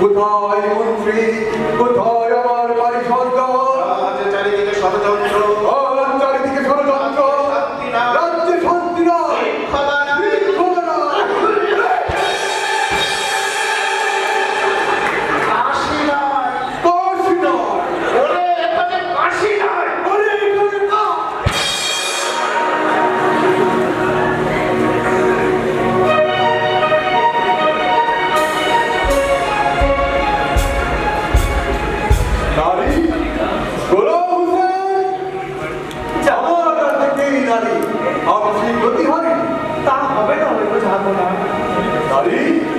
কোথায় মন্ত্রী, কোথায় আমার পারিষদ, চারিদিকে ষড়যন্ত্র, চারিদিকে ষড়যন্ত্র, রাজ্যে শান্তি নয়,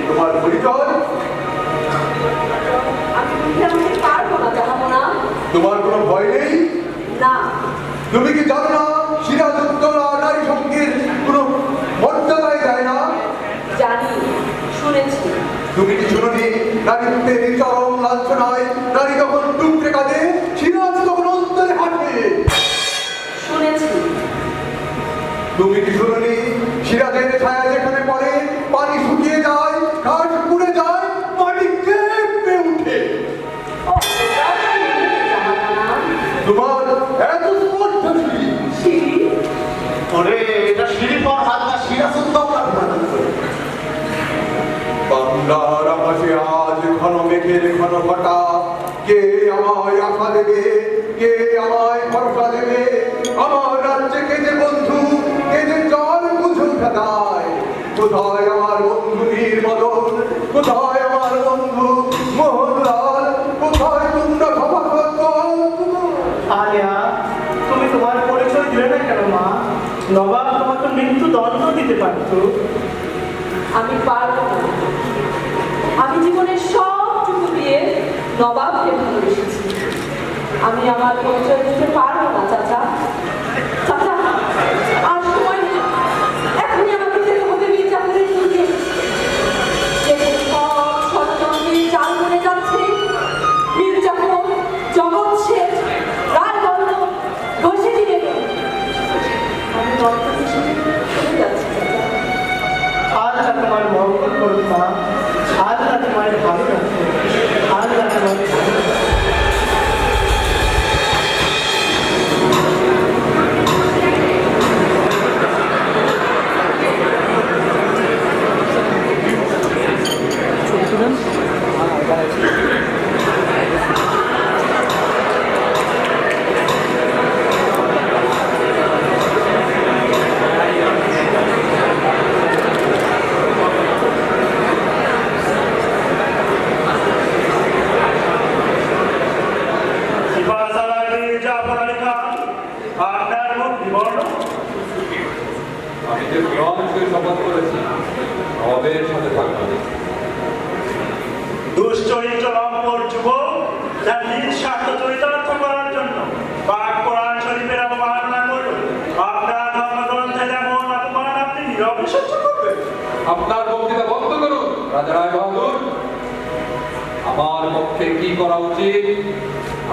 তোমার পরিচয়? তোমার কোনো ভয় নেই? না। তুমি কি জানো না সিরাজউদ্দৌলা নারী সঙ্গীর কোনো মর্যাদায় যায় না? জানি, শুনেছি। তুমি কি শুনোনি নারীত্বের চরম লাঞ্ছনায় নারী যখন টুকরে কাঁদে সিরাজ তখন অন্তরে হাঁটে? শুনেছি। তুমি কি শুনোনি সিরাজের ছায়া যেখানে পড়ে পানি শুকিয়ে যায়, ঘাস পুড়ে যায়, মাটি কেঁপে উঠে? তোমার এত স্পর্ধা সিঁড়ি? ওরে এটা সিঁড়ি পর হাত না সিরাজউদ্দৌলা। বাংলার আকাশে আজ ঘন মেঘের ঘন ঘটা, কে আমায় আশা দেবে, কে আমায় ভরসা দেবে? আমার রাজ্যে কে যে বন্ধু, কে যে জল বুঝে ঠেকায়? কোথায় আমার বন্ধু বীরবদন, কোথায় আমার বন্ধু মোহনলাল, কোথায় তোমরা সভাসদ? আলিয়া, তুমি তোমার পরিচয় দিলে না কেন মা? নবাব তোমাকে মৃত্যু দণ্ড দিতে পারত। আমি পারবো না। আমি জীবনের সবটুকু দিয়ে নবাবকে ভালোবেসেছি। আমি আমার পরিচয় দিতে পারবো না চাচা। চাচা, আর সময় নেই। এখনই আমাকে যেতে হবে মির্জাপুরের দুর্গে। সব ষড়যন্ত্রের চাল বনে যাচ্ছে। মির্জাপুর, জগৎ শেঠ, রায়বল্লভ, ঘষেটি দেবে। আমি দরকার হিসেবে চলে যাচ্ছি চাচা। আল্লাহ তোমার মঙ্গল করুন মা, আল্লাহ তোমার ভালো রাখুন, আল্লাহ তোমার ভালো রাখুন। যে ফ্রান্সে শপথ করেছি নবাবের সাথে থাকবো। দুশ্চরিত্র লম্পট যুবক যার নিজ স্বার্থ চরিতার্থ করার জন্য পাক কোরআন শরীফের অবমাননা করল। আপনার ধর্মগ্রন্থে যেমন অপমান আপনি নীরবে সহ্য করবেন। আপনার বক্তৃতা বন্ধ করুন রাজা রায় বাহাদুর। আমার পক্ষে কি করা উচিত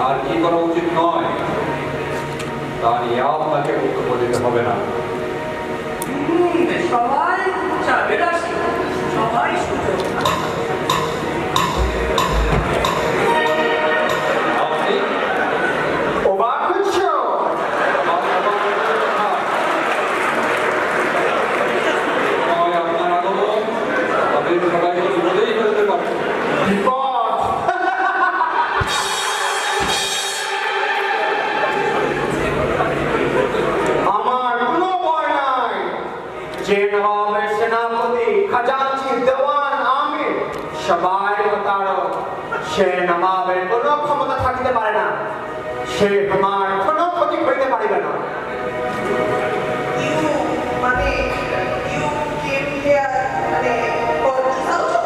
আর কি করা উচিত নয় তা নিয়ে আপনাকে বক্তব্য দিতে হবে না। সবাই সবাই আপনি অবাক হচ্ছ? আপনার আগমন তাদের সবাইকে বলেই ফেলতে পারত। বিপদ! আমার কোনো ভয় নাই। যে নবাবের সেনাপতি খাজাঞ্চি দেওয়ান আমির সবাই প্রতারক। সে নবাবের কোনো ক্ষমতা থাকিতে পারে না। সে আমার কোনো ক্ষতি করিতে পারিবে না। You came here for this also?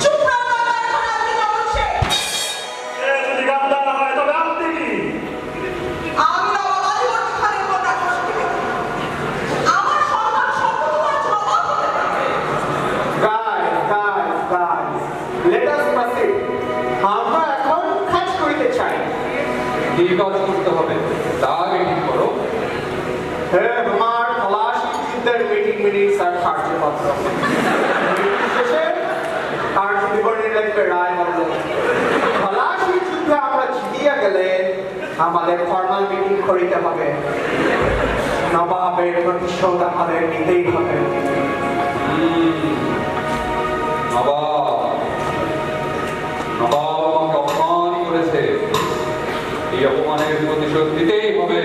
চুপ না এখন আপনি বলছে সে যদি গাদ্দার হয় তবে আপনি কি? আমি নবাব আলী বর্তী খানের কন্যা খুশকি। আমার সন্তান সম্পূর্ণ নবাব হতে পারে। Guys, let us proceed. আমরা এখন কাজ করিতে চাই। কি কাজ করতে হবে তা আগে ঠিক করো। আমার পলাশী যুদ্ধের মিনিটস আর কার্যপত্র শেষে কার্য বিবরণী লিখবে রায় বলল পলাশী যুদ্ধে আমরা জিতিয়া গেলে আমাদের ফর্মাল মিটিং করিতে হবে। নবাবের প্রতিশোধ আমাদের নিতেই হবে। নবাব আমাকে অপমান করেছে, এই অপমানের প্রতিশোধ দিতেই হবে।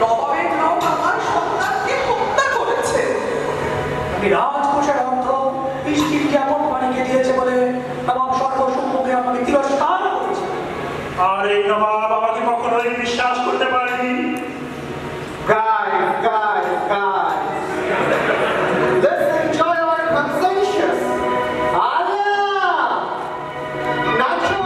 নবাবের লোক আমার সন্তানকে হত্যা করেছে। আমি রাজকোষের অর্থ বৃষ্টির জ্ঞাপন পানিকে দিয়েছে বলে নবাব সর্বসম্মুখে আমাকে তিরস্কার করেছে। আর এই নবাব আমাকে কখনোই বিশ্বাস করতে পারেনি। Guys, let's enjoy our consensus. Allah! Nacho!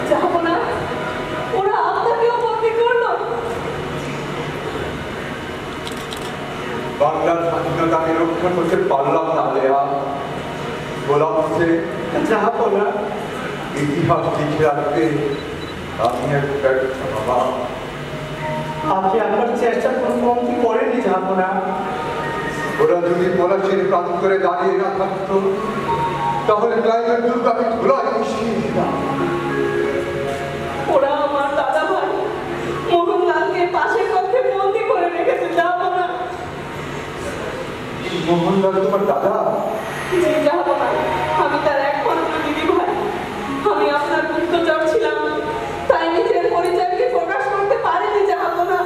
যাবো না, ওরা আপনাকেও বন্দি করলো। বাংলার স্বাধীনতাকে রক্ষা করতে পারলাম না লেয়া। গোলাম হোসেন যাবো না। ইতিহাস লিখে রাখতে আমি এক ব্যর্থ নবাব। আপনি আপনার চেষ্টা কোনো কমতি করেনি যাবো না। ওরা যদি পলাশের প্রান্তরে দাঁড়িয়ে না থাকতো তাহলে ক্লাইমের দুর্গ আমি ধুলায় মিশিয়ে দিতাম। ওরা আমার দাদা ভাই মোহনলালকে পাশের কক্ষে বন্দি করে রেখেছে। যাবো না, মোহনলাল তোমার দাদা? জি যাবো না। আমি তার একমাত্র দিদি ভাই। আমি আপনার গুপ্তচর ছিলাম, তাই নিজের পরিচয়কে প্রকাশ করতে পারিনি। যাবো না।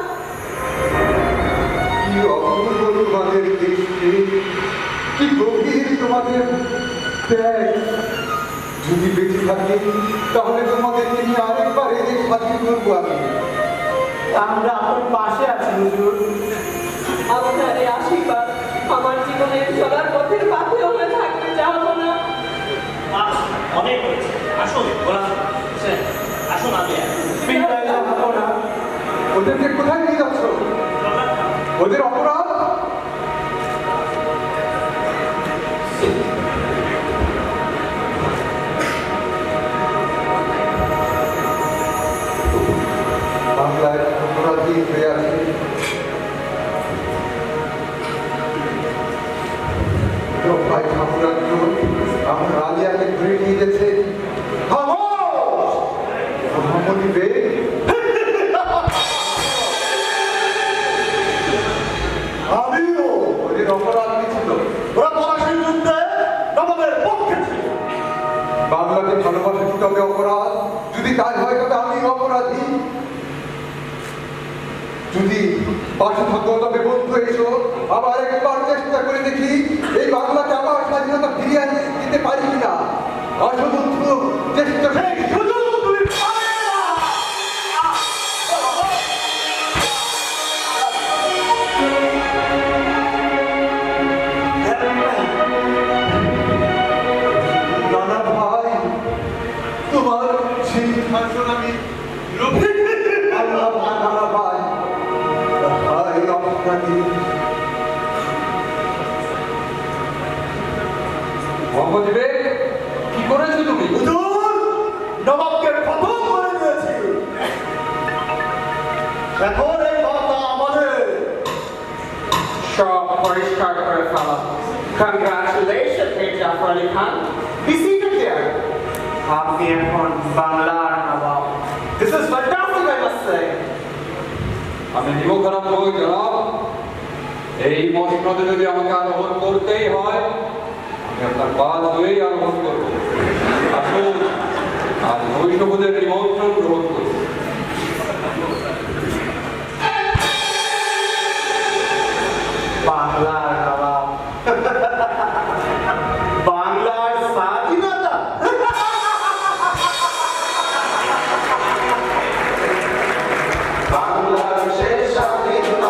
কি অপূর্ব তোমাদের দেশকে, কি গভীর তোমাদের ত্যাগ। যদি বেঁচে থাকি তাহলে তোমাদেরকে নিয়ে আরেকবার এই দেশ স্বাধীন করবো আমি। আমরা আপনার পাশে আছি হুজুর। আপনার এই আশীর্বাদ আমার জীবনের চলার পথের পাথে হয়ে থাকবে। যাবো না। অনেক হয়েছে, আসুন আসুন আমি বিদায় যাবো না। ওদেরকে কোথায় নিয়ে যাচ্ছ? ওদের অপরাধ? বাংলায় অপরাধী হয়ে আছে। ভাই ঠাকুরাত্র আমার রাজিয়াকে ধরে নিয়ে গেছে। মোহাম্মদী বেগ যদি পাশে থাকো তবে বন্ধু এসো আবার একবার চেষ্টা করে দেখি এই বাংলাকে আবার স্বাধীনতা ফিরিয়ে দিতে পারি কিনা। আসো বন্ধু, চেষ্টা করে দেখি। নানা ভাই, তোমার সিংহাসন আমি আল্লাহ নানা ভাই, ভাই আপনাকে মোহাম্মদ বেগ, কি করেছো তুমি? নবাবকে খতম করে দিয়েছি। এখন এই বার্তা আমাদের সব পরিষ্কার করে ফেলা। Congratulations, Mirza Ali Khan. Be seated here. আপনি এখন বাংলার নবাব। This is fantastic, I must say. আমি দিব খারাপ বই জনাব। এই মসনদে যদি আমাকে আরোহণ করতেই হয়, আমি আপনার পাশ হয়েই আরোহণ করব। আসুন, আজ বৈষ্ণবদের নিমন্ত্রণ গ্রহণ করুন। বাংলার নবাব। বাংলার স্বাধীনতা। বাংলাদেশের স্বাধীনতা